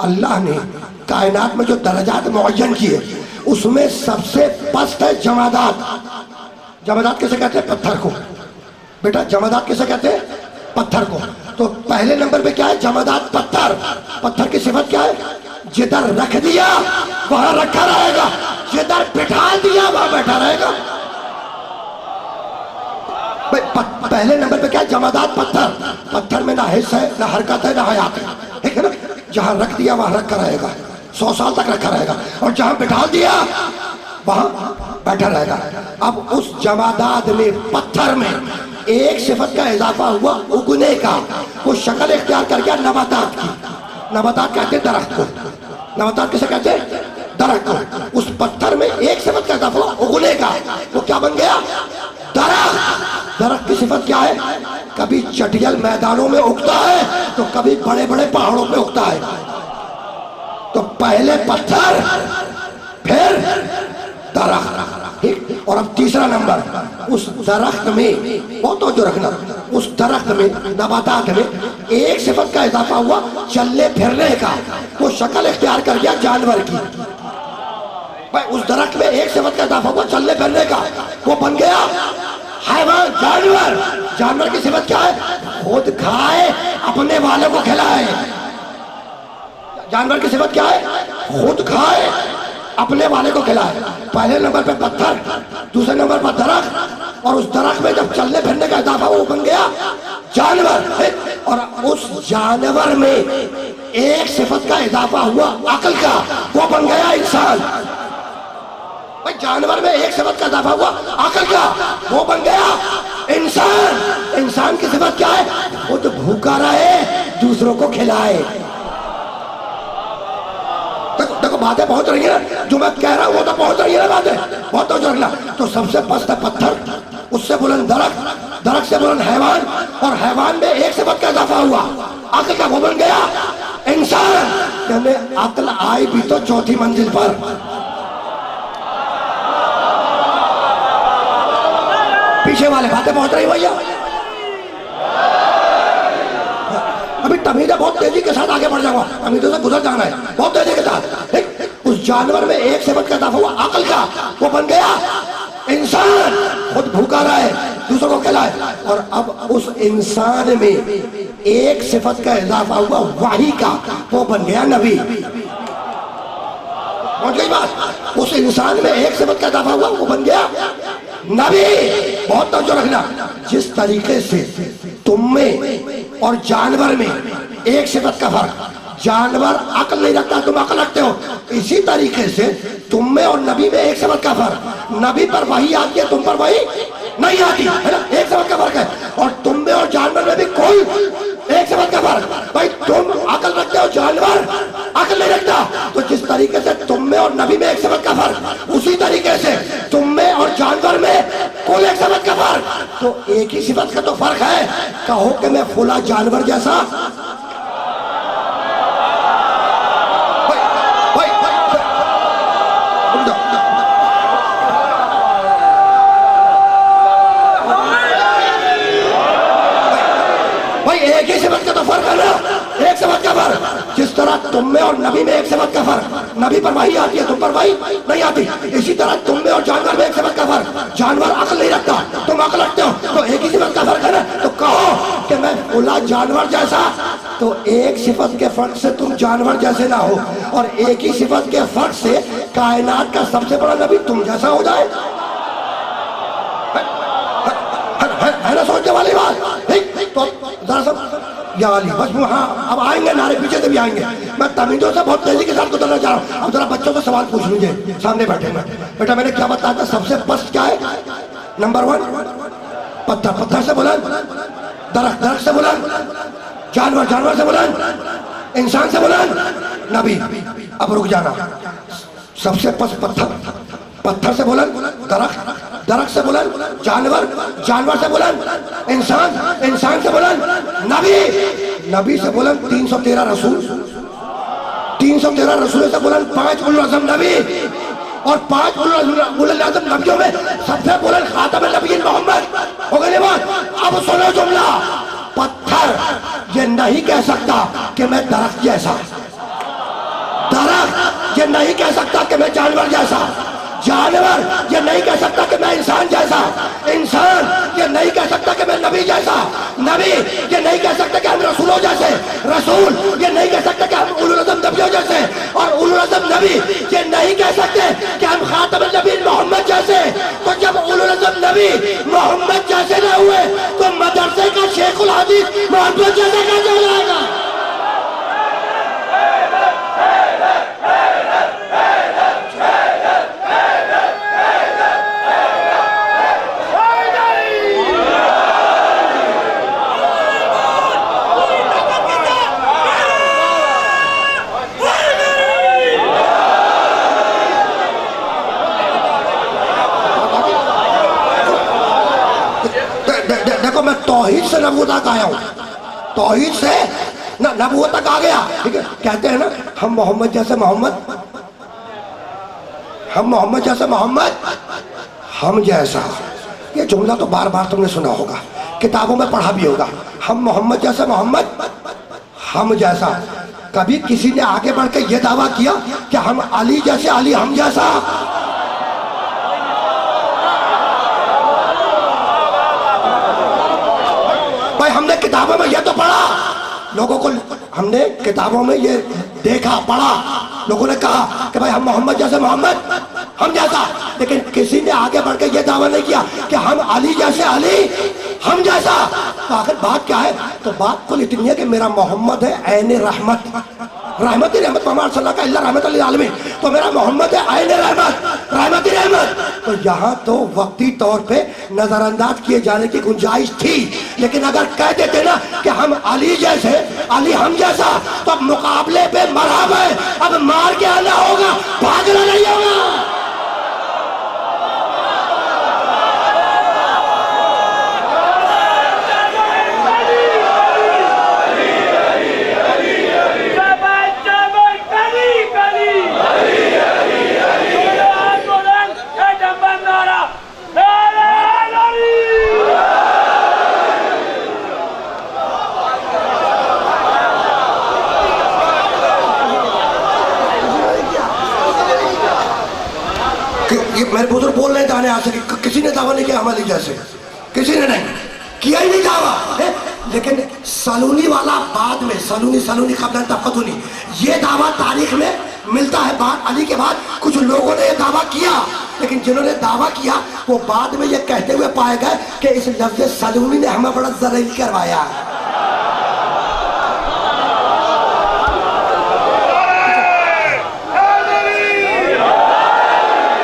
اللہ نے کائنات میں جو درجات معین کیے اس میں سب سے پست ہے جمادات. جمادات کسے کہتے ہیں؟ پتھر کو. بیٹا جمادات کسے کہتے ہیں؟ پتھر کو. تو پہلے نمبر پہ کیا ہے؟ جمادات پتھر. پتھر کی صفت کیا ہے؟ جدھر رکھ دیا وہاں رکھا رہے گا، جدھر بٹھا دیا وہاں بیٹھا رہے گا. پہلے نمبر پہ کیا ہے؟ جمادات پتھر. پتھر میں نہ حس ہے، نہ حرکت ہے، نہ حیات ہے. ٹھیک ہے نا؟ جہاں رکھ دیا وہاں رکھا رہے گا، 100 سال تک رکھا رہے گا، اور جہاں بٹھا دیا وہاں بیٹھا رہے گا. اب اس جمادات میں، پتھر میں ایک صفت کا اضافہ ہوا اگنے کا. وہ شکل اختیار کر گیا نباتات کی. نباتات کہتے ہیں درخت کو. نباتات کسے کہتے ہیں؟ درخت کو. اس پتھر میں ایک صفت کا اضافہ ہوا اگنے کا. وہ کیا بن گیا؟ درخت. درخت کی صفت کیا ہے؟ کبھی چٹیل میدانوں میں اگتا ہے تو کبھی بڑے بڑے پہاڑوں پہ اگتا ہے. تو پہلے پتھر پھر درخت. اور اب تیسرا نمبر، اس درخت میں بہت توجہ رکھنا، اس درخت میں، نباتات میں ایک صفت کا اضافہ ہوا چلنے پھرنے کا. وہ شکل اختیار کر گیا جانور کی. بھائی اس درخت میں ایک صفت کا اضافہ ہوا چلنے پھرنے کا، وہ بن گیا حیوان، جانور. جانور کی صفت کیا ہے؟ خود کھائے اپنے والے کو کھلائے. جانور کی صفت کیا ہے؟ خود کھائے اپنے والے کو کھلائے. پہلے نمبر پہ پتھر، دوسرے نمبر پر درخت، اور اس درخت میں جب چلنے پھرنے کا اضافہ وہ بن گیا جانور. اور اس جانور میں ایک صفت کا اضافہ ہوا عقل کا، وہ بن گیا انسان. جانور میں ایک صفت کا اضافہ ہوا عقل کا، وہ بن گیا انسان. انسان کی صفت کیا ہے؟ خود بھوکا رہے دوسروں کو کھلائے. دیکھو باتیں پہنچ رہی ہیں، جو میں کہہ رہا ہوں وہ تو پہنچ رہی ہے باتیں. بہت توجہ رکھنا. تو سب سے پست ہے پتھر، اس سے بلند درخت، درخت سے بلند حیوان، اور حیوان میں ایک صفت کا اضافہ ہوا عقل کا، وہ بن گیا انسان. یعنی عقل آئی بھی تو چوتھی منزل پر. پیچھے والے باتیں پہنچ رہی بھیا. ابھی تمیزیں بہت تیزی کے ساتھ آگے بڑھ جاؤں گا، تمیزوں سے گزر جانا ہے بہت تیزی کے ساتھ. اس جانور میں ایک صفت کا اضافہ ہوا عقل کا، وہ بن گیا انسان. خود بھوکا رہے دوسروں کو کھلائے. اور اب اس انسان میں ایک صفت کا اضافہ ہوا وحی کا، وہ بن گیا نبی. پہنچ گئی بات؟ اس انسان میں ایک صفت کا اضافہ ہوا، وہ بن گیا نبی. بہت توجہ رکھنا. جس طریقے سے تم میں اور جانور میں ایک صفت کا فرق، جانور عقل نہیں رکھتا، تم عقل رکھتے ہو، اسی طریقے سے تم میں اور نبی میں ایک صفت کا فرق. نبی پر وحی آتی ہے، تم پر وحی نہیں آتی ہے نا. ایک صفت کا فرق ہے. اور تم میں اور جانور میں بھی کوئی ایک صفت کا فرق. بھائی تم عقل رکھتے ہو، جانور عقل نہیں رکھتا. تو جس طریقے سے تم میں اور نبی میں ایک صفت کا فرق، اسی طریقے سے تم میں اور جانور میں کوئی ایک صفت کا فرق. تو ایک ہی صفت کا تو فرق ہے. کہو کہ میں فلاں جانور جیسا، ایک ہی صفت کا تو فرق ہے نا. ایک صفت کا فرق. جس طرح تم میں اور نبی میں ایک صفت کا فرق، نبی پر وحی آتی ہے، تم پر وحی نہیں آتی، اسی طرح تم میں اور جانور میں ایک صفت کا فرق. جانور عقل نہیں رکھتا، تم عقل رکھتے ہو، تو ایک ہی صفت کا فرق ہے نا. تو کہو کہ میں فلاں جانور جیسا. تو ایک صفت کے فرق سے تم جانور جیسے نہ ہو، اور ایک ہی صفت کے فرق سے کائنات کا سب سے بڑا نبی تم جیسا ہو جائے. ہے نا سوچنے والی بات؟ تو ذرا سا یا علی بس. ہاں اب آئیں گے نعرے، پیچھے سے بھی آئیں گے. میں تمیزوں سے بہت تیزی کے ساتھ گزرنا چاہ رہا ہوں. اب ذرا بچوں سے سوال پوچھ لیجیے سامنے بیٹھے میں. بیٹا میں نے کیا بتایا تھا؟ سب سے پست کیا ہے؟ نمبر 1 پتھر، پتھر سے بلند درخت، درخت سے بلند جانور، جانور سے بلند انسان، سے بلند نبی. اب رک جانا. سب سے پست پتھر، پتھر سے بلند درخت، درخت سے بلند جانور، جانور سے بلند انسان، انسان سے بلند نبی، نبی سے بلند 313 رسول، 313 رسول سے بلند 5 اولو العزم نبی. اور 5 اولو العزم نبیوں میں سب سے بلند خاتم النبیین محمد. ہو گئی بات؟ اب سنو جملہ. پتھر یہ نہیں کہہ سکتا کہ میں درخت جیسا. یہ نہیں کہہ سکتا کہ میں جانور جیسا، جانور یہ نہیں کہہ سکتا کہ میں انسان جیسا، انسان یہ نہیں کہہ سکتا کہ میں نبی جیسا، نبی یہ نہیں کہہ سکتا کہ ہم رسولوں جیسے، رسول یہ نہیں کہہ سکتا کہ ہم اولو العزم نبیوں جیسے، اور اولو العزم نبی یہ نہیں کہہ سکتے کہ ہم خاتم النبی محمد جیسے۔ تو جب اولو العزم نبی محمد جیسے نہ ہوئے تو مدرسے کا شیخ الحدیث محمد جیسے کیسے ہو جائے گا؟ دیکھو میں توحید سے نبوت تک آیا ہوں، توحید سے نبوت تک آ گیا، ٹھیک ہے؟ کہتے ہیں نا ہم محمد جیسے محمد، ہم محمد جیسے محمد، ہم جیسا، یہ جملہ تو بار بار تم نے سنا ہوگا، کتابوں میں پڑھا بھی ہوگا، ہم محمد جیسے محمد، ہم جیسا۔ کبھی کسی نے آگے بڑھ کے یہ دعویٰ کیا کہ ہم علی جیسے، علی ہم جیسا؟ ہم نے کتابوں میں یہ تو پڑھا، لوگوں کو ہم نے کتابوں میں یہ دیکھا پڑھا، لوگوں نے کہا کہ بھائی ہم محمد جیسے محمد، ہم جیسا، لیکن کسی نے آگے بڑھ کے یہ دعویٰ نہیں کیا کہ ہم علی جیسے علی، ہم جیسا۔ تو آخر بات کیا ہے؟ تو بات کل اتنی ہے کہ میرا محمد ہے عین رحمت، رحمت ہی رحمت، محمد صلی اللہ کا اللہ رحمت للعالمین، تو میرا محمد ہے عین رحمت، رحمت ہی رحمت۔ تو یہاں تو وقتی طور پہ نظر انداز کیے جانے کی گنجائش تھی، لیکن اگر کہہ دیتے نا کہ ہم علی جیسے، علی ہم جیسا، تو اب مقابلے پہ مرحب ہے، اب مار کے آنا ہوگا، بھاگنا نہیں ہوگا۔ میرے بزرگ بول رہے ہیں دانے آ سکے، کسی نے دعویٰ نہیں کیا ہم علی جیسے، کسی نے نہیں کیا ہی نہیں دعویٰ، لیکن سلونی والا بعد میں، سلونی قبل تفتونی، یہ دعویٰ تاریخ میں ملتا ہے، بعد علی کے بعد کچھ لوگوں نے یہ دعویٰ کیا، لیکن جنہوں نے دعویٰ کیا وہ بعد میں یہ کہتے ہوئے پائے گئے کہ اس لفظ سلونی نے ہمیں بڑا ذلیل کروایا ہے۔